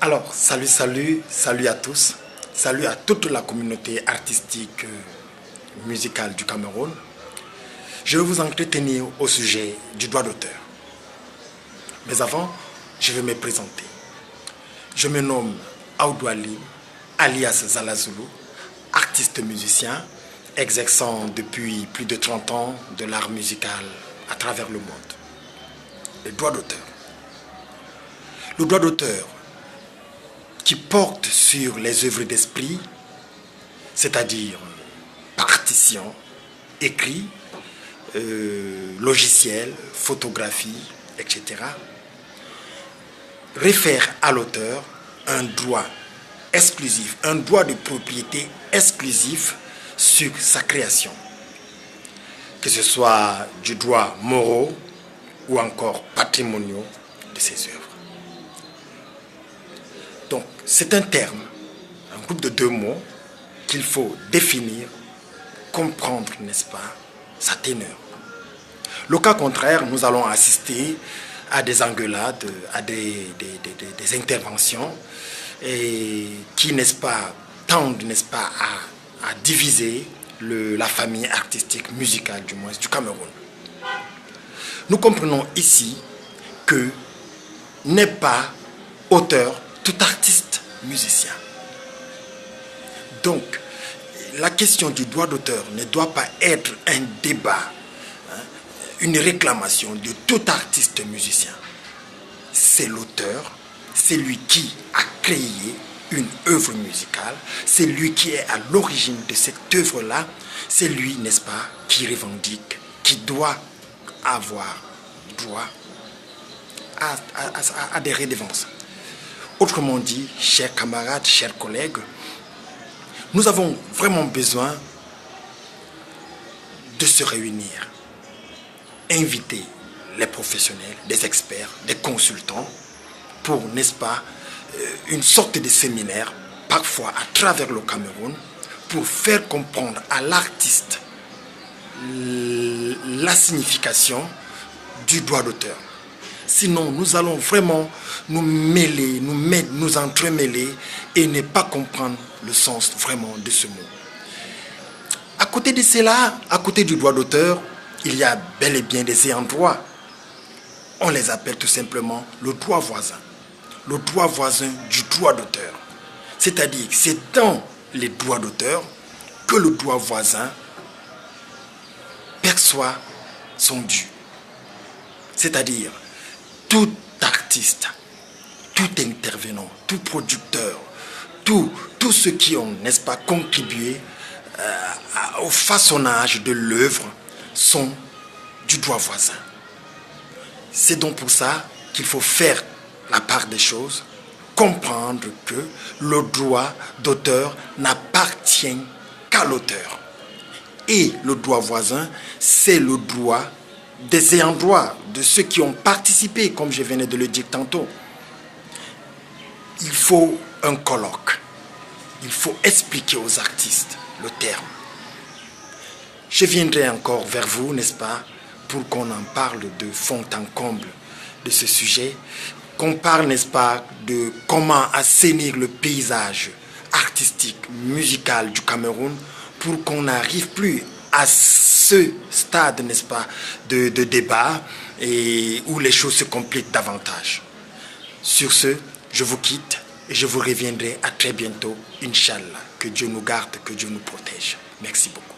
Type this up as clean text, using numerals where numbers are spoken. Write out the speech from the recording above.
Alors, salut à tous, salut à toute la communauté artistique musicale du Cameroun. Je vais vous entretenir au sujet du droit d'auteur. Mais avant, je vais me présenter. Je me nomme Aoudou Ali, alias Zalazoulou, artiste musicien, exerçant depuis plus de 30 ans de l'art musical à travers le monde. Le droit d'auteur. Le droit d'auteur qui porte sur les œuvres d'esprit, c'est-à-dire partitions, écrits, logiciels, photographies, etc., réfère à l'auteur un droit exclusif, un droit de propriété exclusif sur sa création, que ce soit du droit moraux ou encore patrimoniaux de ses œuvres. Donc, c'est un terme, un groupe de deux mots qu'il faut définir, comprendre, n'est-ce pas, sa teneur. Le cas contraire, nous allons assister à des engueulades, à des interventions et qui, n'est-ce pas, tendent, n'est-ce pas, à diviser la famille artistique, musicale du moins, du Cameroun. Nous comprenons ici que n'est pas auteur tout artiste musicien. Donc, la question du droit d'auteur ne doit pas être un débat, une réclamation de tout artiste musicien. C'est l'auteur, c'est lui qui a créé une œuvre musicale, c'est lui qui est à l'origine de cette œuvre-là, c'est lui, n'est-ce pas, qui revendique, qui doit avoir droit à des redevances. Autrement dit, chers camarades, chers collègues, nous avons vraiment besoin de se réunir, inviter les professionnels, des experts, des consultants pour, n'est-ce pas, une sorte de séminaire, parfois à travers le Cameroun, pour faire comprendre à l'artiste la signification du droit d'auteur. Sinon, nous allons vraiment nous mêler, nous entremêler et ne pas comprendre le sens vraiment de ce mot. À côté de cela, à côté du droit d'auteur, il y a bel et bien des ayants droit. On les appelle tout simplement le droit voisin. Le droit voisin du droit d'auteur. C'est-à-dire que c'est dans les droits d'auteur que le droit voisin perçoit son dû. C'est-à-dire tout artiste, tout intervenant, tout producteur, tous ceux qui ont, n'est-ce pas, contribué au façonnage de l'œuvre sont du droit voisin. C'est donc pour ça qu'il faut faire la part des choses, comprendre que le droit d'auteur n'appartient qu'à l'auteur. Et le droit voisin, c'est le droit des ayants droit, de ceux qui ont participé, comme je venais de le dire tantôt. Il faut un colloque. Il faut expliquer aux artistes le terme. Je viendrai encore vers vous, n'est-ce pas, pour qu'on en parle de fond en comble de ce sujet, qu'on parle, n'est-ce pas, de comment assainir le paysage artistique, musical du Cameroun, pour qu'on n'arrive plus à ce stade, n'est-ce pas, de débat et où les choses se compliquent davantage. Sur ce, je vous quitte et je vous reviendrai à très bientôt, Inch'Allah. Que Dieu nous garde, que Dieu nous protège. Merci beaucoup.